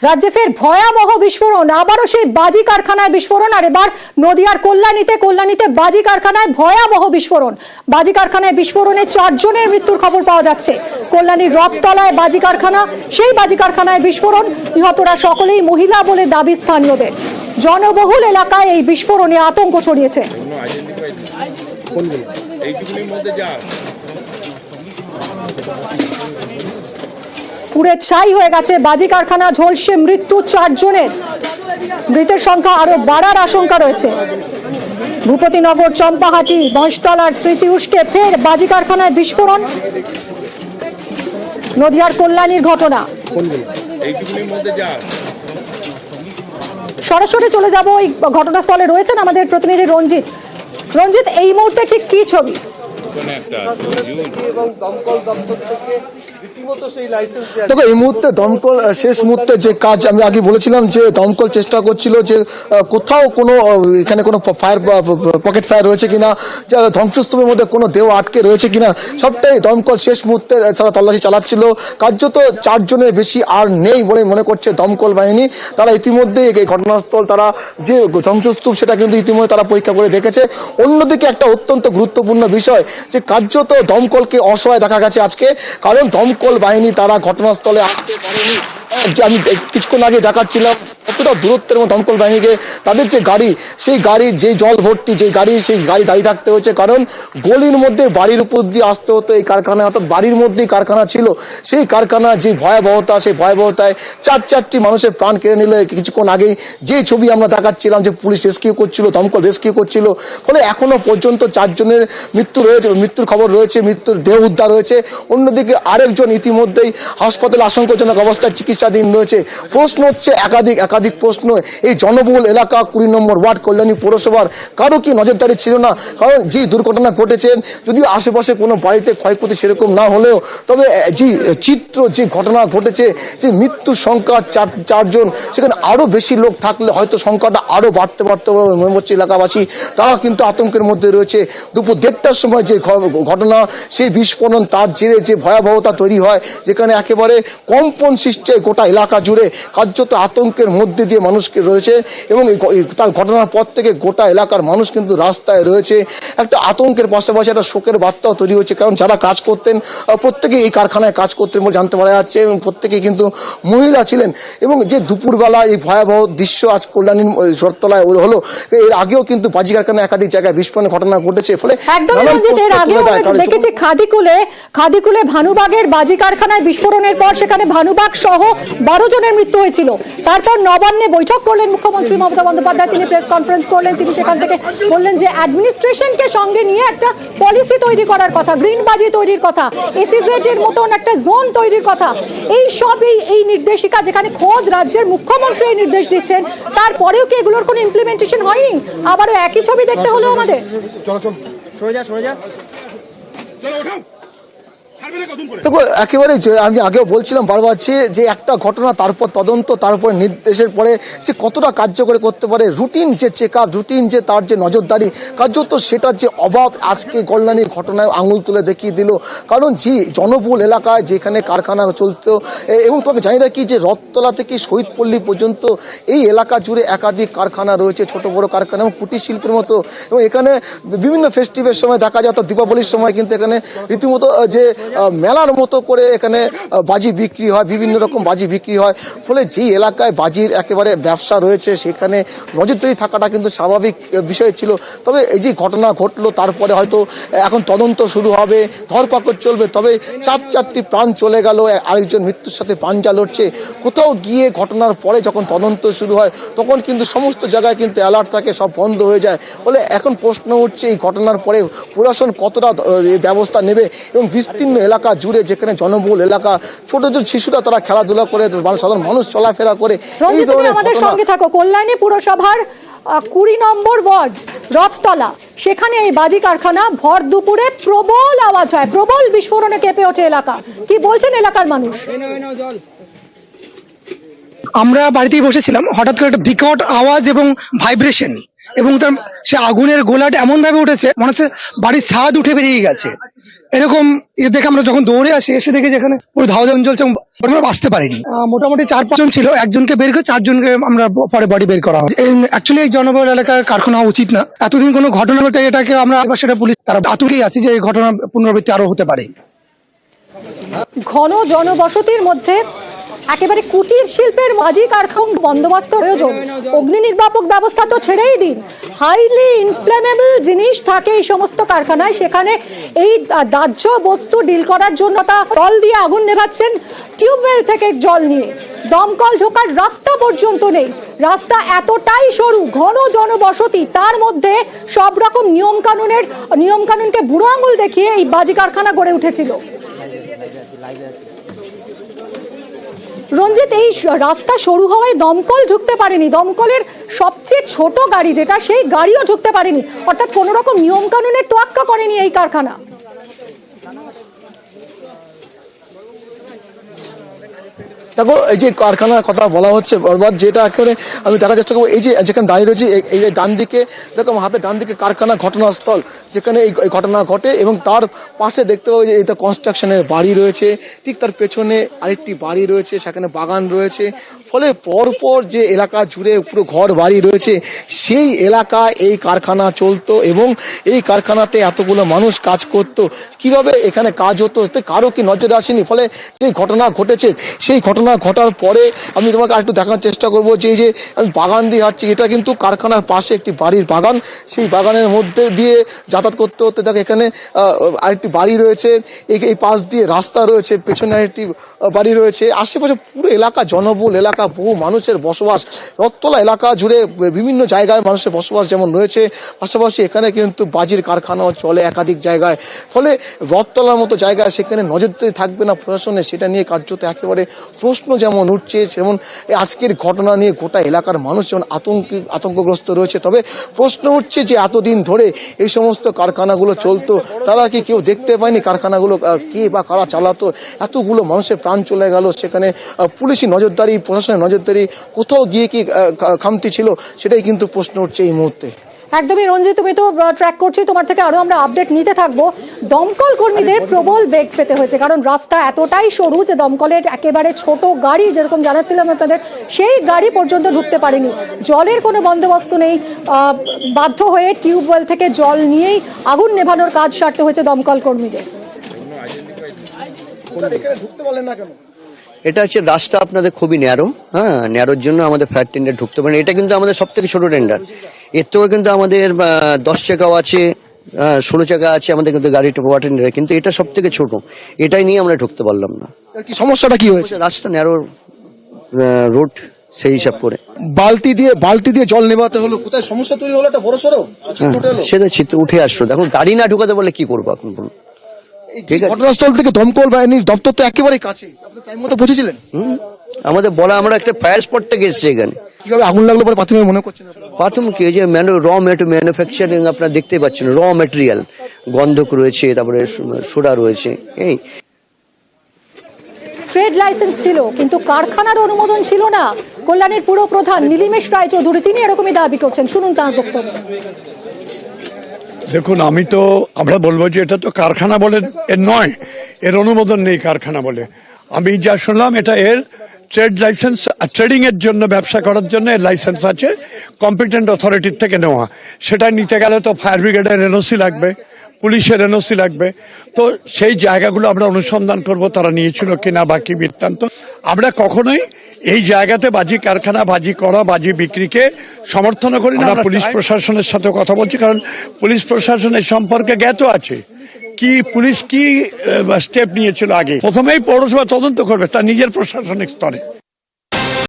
রাজ্যে ফের ভয়াবহ বিস্ফোরণ, আবারও সেই বাজি কারখানায় বিস্ফোরণ। আর এবার নদিয়ার কল্যাণীতে বাজি কারখানায় ভয়াবহ বিস্ফোরণ। বাজি কারখানায় বিস্ফোরণে 4 জনের মৃত্যুর খবর পাওয়া যাচ্ছে। কল্যাণীর রথতলায় বাজি কারখানা, সেই বাজি কারখানায় বিস্ফোরণ। নিহতরা সকলেই মহিলা বলে দাবি স্থানীয়দের। জনবহুল এলাকায় এই বিস্ফোরণে আতঙ্ক ছড়িয়েছে। পুড়ে ছাই হয়ে গেছে বাজি কারখানা, ঝলসে মৃত্যু 4 জনের। মৃতের সংখ্যা আরো বাড়ার আশঙ্কা রয়েছে। ভূপতিনগর, চম্পাহাটি, মহেশতলার স্মৃতি উস্কে ফের বাজি কারখানায় বিস্ফোরণ। নদিয়ার কল্যাণীর ঘটনা। সরাসরি চলে যাব এই ঘটনাস্থলে, রয়েছেন আমাদের প্রতিনিধি রঞ্জিত। রঞ্জিত, এই মুহূর্তে ঠিক কি ছবি? দেখো, এই মুহূর্তে দমকল শেষ মুহূর্তে যে কাজ আমি আগে বলেছিলাম যে দমকল চেষ্টা করছিল যে কোথাও কোনো এখানে কোনো ফায়ার পকেট ফায়ার রয়েছে কিনা, ধ্বংসস্তূপের মধ্যে কোনো দেহ আটকে রয়েছে কিনা, সবটাই দমকল শেষ মুহূর্তে তারা তল্লাশি চালাচ্ছিল। কার্যত 4 জনের বেশি আর নেই বলে মনে করছে দমকল বাহিনী। তারা ইতিমধ্যে এই ঘটনাস্থল, তারা যে ধ্বংসস্তূপ সেটা কিন্তু ইতিমধ্যে তারা পরীক্ষা করে দেখেছে। অন্যদিকে একটা অত্যন্ত গুরুত্বপূর্ণ বিষয় যে কার্যত দমকলকে অসহায় দেখা গেছে আজকে, কারণ দমকল বাহিনী তারা ঘটনাস্থলে আসতে পারেনি। আমি কিছুক্ষণ আগে দেখাচ্ছিলাম কতটা দূরত্বের মধ্যে দমকল বাহিনীকে তাদের যে গাড়ি, সেই গাড়ি যে জল ভর্তি যে গাড়ি, সেই গাড়ি দাঁড়িয়ে থাকতে হয়েছে, কারণ গলির মধ্যে বাড়ির উপর দিয়ে আসতে হতো এই কারখানায়, অর্থাৎ বাড়ির মধ্যেই কারখানা ছিল। সেই কারখানা যে ভয়াবহতা, সেই ভয়াবহতায় 4টি মানুষের প্রাণ কেড়ে নিল। কিছুক্ষণ আগেই যে ছবি আমরা দেখাচ্ছিলাম যে পুলিশ রেস্কিউ করছিল, দমকল রেস্কিউ করছিল, ফলে এখনো পর্যন্ত 4 জনের মৃত্যুর খবর রয়েছে, মৃত্যুর দেহ উদ্ধার হয়েছে। অন্যদিকে আরেকজন ইতিমধ্যেই হাসপাতালে আশঙ্কাজনক অবস্থায় চিকিৎসাধীন রয়েছে। প্রশ্ন হচ্ছে একাধিক প্রশ্ন। এই জনবহুল এলাকা 20 নম্বর ওয়ার্ড কল্যাণী পৌরসভার কারো কি নজরদারি ছিল না? কারণ যে দুর্ঘটনা ঘটেছে, যদিও আশেপাশে কোনো বাড়িতে ক্ষয়ক্ষতি সেরকম না হলেও, তবে যে চিত্র, যে ঘটনা ঘটেছে, যে মৃত্যুর সংখ্যা 4 জন, সেখানে আরো বেশি লোক থাকলে হয়তো সংখ্যাটা আরো বাড়তে মনে হচ্ছে। এলাকাবাসী তারা কিন্তু আতঙ্কের মধ্যে রয়েছে। দুপুর 1:30টার সময় যে ঘটনা, সেই বিস্ফোরণ, তার জেরে যে ভয়াবহতা তৈরি হয়, যেখানে একেবারে কম্পন সৃষ্টি হয় গোটা এলাকা জুড়ে, কার্যত আতঙ্কের মধ্যে দিয়ে মানুষকে রয়েছে। এবং তার ঘটনার পর থেকে গোটা এলাকার মানুষ কিন্তু রাস্তায় রয়েছে। একটা আতঙ্কের পাশাপাশি একটা শোকের বার্তাও তৈরি হচ্ছে, কারণ যারা কাজ করতেন প্রত্যেকে এই কারখানায় কাজ করতেন বলে জানতে পারা যাচ্ছে, এবং প্রত্যেকে কিন্তু মহিলা ছিলেন। এবং যে দুপুরবেলা এই ভয়াবহ দৃশ্য আজ কল্যাণীর রথতলায় হলো, এর আগেও কিন্তু বাজি কারখানায় একাধিক জায়গায় বিস্ফোরণের ঘটনা ঘটেছে। ফলে দেখেছি খাদিকুলে ভানুবাগের বাজি কারখানায় বিস্ফোরণের পর সেখানে ভানুবাগ সহ 12 জনের মৃত্যু হয়েছিল। তারপর নবান্নে বৈঠক করলেন মুখ্যমন্ত্রী মমতা বন্দ্যোপাধ্যায়, তিনি প্রেস কনফারেন্স করলেন। তিনি সেখান থেকে বললেন যে অ্যাডমিনিস্ট্রেশনকে সঙ্গে নিয়ে একটা পলিসি তৈরি করার কথা, গ্রিন বাজি তৈরির কথা, এসইজেড এর মতন একটা জোন তৈরির কথা। এই সবই এই নির্দেশিকা, যেখানে খোদ রাজ্যের মুখ্যমন্ত্রী এই নির্দেশ দিচ্ছেন, তারপরেও কি এগুলোর কোনো ইমপ্লিমেন্টেশন হয়নি? আবারও একই ছবি দেখতে হলো আমাদের। দেখো, একেবারে আমি আগেও বলছিলাম বারবার যে একটা ঘটনা, তারপর তদন্ত, তারপরে নির্দেশের পরে সে কতটা কার্যকরী করতে পারে, রুটিন যে চেক আপ, রুটিন যে তার যে নজরদারি, কার্যত সেটার যে অভাব আজকে কল্যাণীর ঘটনায় আঙুল তুলে দেখিয়ে দিল। কারণ যে জনবহুল এলাকায় যেখানে কারখানা চলত, এবং তোমাকে জানি রাখি যে রথতলা থেকে শহীদপল্লী পর্যন্ত এই এলাকা জুড়ে একাধিক কারখানা রয়েছে, ছোট বড় কারখানা এবং কুটির শিল্পের মতো। এবং এখানে বিভিন্ন ফেস্টিভ্যালের সময় দেখা যায়, তো দীপাবলির সময় কিন্তু এখানে রীতিমতো যে মেলার মতো করে এখানে বাজি বিক্রি হয়, বিভিন্ন রকম বাজি বিক্রি হয়। ফলে যেই এলাকায় বাজির একেবারে ব্যবসা রয়েছে, সেখানে নজরদারি থাকাটা কিন্তু স্বাভাবিক বিষয় ছিল। তবে এই যে ঘটনা ঘটলো, তারপরে হয়তো এখন তদন্ত শুরু হবে, ধরপাকড় চলবে। তবে 4টি প্রাণ চলে গেল, আরেকজন মৃত্যুর সাথে পাঞ্জা লড়ছে। কোথাও গিয়ে ঘটনার পরে যখন তদন্ত শুরু হয়, তখন কিন্তু সমস্ত জায়গায় কিন্তু অ্যালার্ট থাকে, সব বন্ধ হয়ে যায়। ফলে এখন প্রশ্ন উঠছে এই ঘটনার পরে প্রশাসন কতটা ব্যবস্থা নেবে। এবং বিস্তীর্ণ এলাকা জুড়ে, যেখানে জনবহুল এলাকা, ছোট ছোট শিশুরা তারা খেলাধুলা করে, সাধারণ মানুষ চলাফেরা করে। আমাদের সঙ্গে থাকো, কল্যাণী পুরসভার 20 নম্বর ওয়ার্ড রথতলা, সেখানে এই বাজি কারখানা, ভর দুপুরে প্রবল আওয়াজ হয়, প্রবল বিস্ফোরণে কেঁপে ওঠে এলাকা। কি বলছেন এলাকার মানুষ? আমরা বাড়িতেই বসেছিলাম, হঠাৎ করে একটা বিকট আওয়াজ এবং ভাইব্রেশন, এবং তার সে আগুনের গোলাটা এমন ভাবে উঠেছে মনে হচ্ছে বাড়ির ছাদ উঠে বেরিয়ে গেছে। এরকম দেখে আমরা যখন দৌড়ে আসি, এসে দেখি যেখানে পুরো ধাওয়া চলছে, আমরা বাঁচতে পারিনি। মোটামুটি 4-5 জন ছিল, একজনকে বের করে 4 জনকে আমরা পরে বডি বের করা হয়। অ্যাকচুয়ালি এই জনবহুল এলাকায় কারখানা হওয়া উচিত না। এতদিন কোনো ঘটনা বলতে এটাকে আমরা সেটা পুলিশ তারা আতঙ্কেই আছি যে এই ঘটনা পুনরাবৃত্তি আরো হতে পারে। ঘন জনবসতির মধ্যে একেবারে কুটির শিল্পের মাঝি কারখানা বন্দোবস্ত প্রয়োজন। অগ্নি নির্বাপক ব্যবস্থা তো ছেড়েই দিন, হাইলি ইনফ্লেমেবল জিনিস থাকে এই সমস্ত কারখানায়, সেখানে এই দাহ্য বস্তু ডিল করার জন্য তা জল দিয়ে আগুন নেভাচ্ছেন, টিউবওয়েল থেকে জল নিয়ে। দমকল ঢোকার রাস্তা পর্যন্ত নেই, রাস্তা এতটাই সরু, ঘন জনবসতি, তার মধ্যে সব রকম নিয়মকানুনকে বুড়ো আঙুল দেখিয়ে এই বাজি কারখানা গড়ে উঠেছিল। রঞ্জিত, এই রাস্তা সরু হওয়ায় দমকল ঢুকতে পারেনি, দমকলের সবচেয়ে ছোট গাড়ি যেটা সেই গাড়িও ঢুকতে পারেনি, অর্থাৎ কোন রকম নিয়ম কানুনের তোয়াক্কা করেনি এই কারখানা। দেখো, এই যে কারখানার কথা বলা হচ্ছে বারবার, যেটা একেবারে আমি দেখার চেষ্টা করবো, এই যে যেখানে দাঁড়িয়ে রয়েছে এই যে ডান দিকে, দেখো আমার হাতে ডান দিকে কারখানা ঘটনাস্থল, যেখানে এই ঘটনা ঘটে, এবং তার পাশে দেখতে পাবো যে এটা কনস্ট্রাকশনের বাড়ি রয়েছে, ঠিক তার পেছনে আরেকটি বাড়ি রয়েছে, সেখানে বাগান রয়েছে। ফলে পরপর যে এলাকা জুড়ে পুরো ঘর বাড়ি রয়েছে, সেই এলাকায় এই কারখানা চলতো এবং এই কারখানাতে এতগুলো মানুষ কাজ করত। কিভাবে এখানে কাজ হতো কারো কি নজরে আসেনি। ফলে যে ঘটনা ঘটেছে, সেই ঘটনা ঘটার পরে আমি তোমাকে আরেকটু দেখার চেষ্টা করবো যে এই যে আমি বাগান দিয়ে হাঁটছি, এটা কিন্তু কারখানার পাশে একটি বাড়ির বাগান। সেই বাগানের মধ্যে দিয়ে যাতায়াত করতে করতে দেখো এখানে আরেকটি বাড়ি রয়েছে, এই পাশ দিয়ে রাস্তা রয়েছে, পেছনে আরেকটি বাড়ি রয়েছে। আশেপাশে পুরো এলাকা জনবহুল এলাকা, বহু মানুষের বসবাস। রথতলা এলাকা জুড়ে বিভিন্ন জায়গায় মানুষের বসবাস যেমন রয়েছে, পাশাপাশি এখানে কিন্তু বাজির কারখানাও চলে একাধিক জায়গায়। ফলে রথতলার মতো জায়গায় সেখানে নজরদারি থাকবে না প্রশাসনের, সেটা নিয়ে কার্যত একেবারে প্রশ্ন যেমন উঠছে, যেমন আজকের ঘটনা নিয়ে গোটা এলাকার মানুষ যেমন আতঙ্কগ্রস্ত রয়েছে। তবে প্রশ্ন উঠছে যে এতদিন ধরে এই সমস্ত কারখানাগুলো চলতো, তারা কি কেউ দেখতে পায়নি কারখানাগুলো কে বা কারা চালাতো? এতগুলো মানুষের প্রাণ চলে গেল, সেখানে পুলিশি নজরদারি, প্রশাসনের নজরদারি কোথাও গিয়ে কি খামতি ছিল, সেটাই কিন্তু প্রশ্ন উঠছে এই মুহূর্তে। একদমই রঞ্জিত, তুমি তো ট্র্যাক করছি, তোমার থেকে আরো আমরা আপডেট নিতে থাকবো। দমকল কর্মীদের প্রবল বেগ পেতে হয়েছে, কারণ রাস্তা এতটাই সরু যে দমকলের একেবারে ছোট গাড়ি, যেরকম জানাচ্ছিলাম আপনাদের, সেই গাড়ি পর্যন্ত ঢুকতে পারেনি। জলের কোনো বন্দোবস্ত নেই, বাধ্য হয়ে টিউবওয়েল থেকে জল নিয়েই আগুন নেভানোর কাজ সারতে হয়েছে দমকল কর্মীদের। ঢুকতে বলেন না কেন? এটা হচ্ছে রাস্তা আপনাদের খুবই ন্যারো, হ্যাঁ, ন্যারোর জন্য আমাদের ফায়ার টেন্ডার ঢুকতে পারেন। এটা কিন্তু আমাদের সব থেকে ছোট টেন্ডার, এর থেকেও কিন্তু আমাদের 10 চাকাও আছে, 16 চাকা আছে আমাদের কিন্তু গাড়িটা ওয়াটার টেন্ডার, কিন্তু এটা সব থেকে ছোট, এটাই নিয়ে আমরা ঢুকতে পারলাম না। কি সমস্যাটা কি হয়েছে? রাস্তা ন্যারো রোড, সেই হিসাব করে বালতি দিয়ে জল নেভাতে হলো। কোথায় সমস্যা তৈরি হলো? একটা বড় সড়ো সেটা চিত্র উঠে আসলো। দেখুন, গাড়ি না ঢুকাতে বললে কি করবো এখন বলুন? ঠিক আছে, ঘটনাস্থল থেকে দমকল বাহিনীর দপ্তর তো একেবারেই কাছে, আপনি টাইম মতো পৌঁছেছিলেন? আমাদের বলা, আমরা একটা ফায়ার স্পট থেকে এসেছি এখানে। কিভাবে আগুন লাগলো পরে প্রাথমিক মনে করছেন? প্রথম কি যে ম্যানুফ্যাকচারিং আপনারা দেখতেই পাচ্ছেন, র ম্যাটেরিয়াল, গন্ধক রয়েছে, তারপরে সোডা রয়েছে। এই ট্রেড লাইসেন্স ছিল কিন্তু কারখানার অনুমোদন ছিল না। কল্যাণীর পুর প্রধান নীলিমেশ রায়চৌধুরী তিনি এরকমই দাবি করছেন, শুনুন তার বক্তব্য। দেখুন, আমরা বলবো যে এটা তো কারখানা বলে এর নয়, এর অনুমোদন নেই কারখানা বলে। আমি যা শুনলাম এটা এর ট্রেড লাইসেন্স, ট্রেডিং এর জন্য, ব্যবসা করার জন্য এর লাইসেন্স আছে কম্পিটেন্ট অথরিটির থেকে নেওয়া। সেটা নিতে গেলে তো ফায়ার ব্রিগেডের এনওসি লাগবে, পুলিশের এনওসি লাগবে। তো সেই জায়গাগুলো আমরা অনুসন্ধান করব তারা নিয়েছিল কিনা, বাকি বৃত্তান্ত। আমরা কখনোই এই জায়গাতে বাজি কারখানা, বাজি করা, বাজি বিক্রিকে সমর্থন করি না। পুলিশ প্রশাসনের সাথে কথা বলছি, কারণ পুলিশ প্রশাসনের সম্পর্কে জ্ঞাত আছে কি পুলিশ কি স্টেপ নিয়েছিল আগে। প্রথমেই পৌরসভা তদন্ত করবে তার নিজের প্রশাসনিক স্তরে।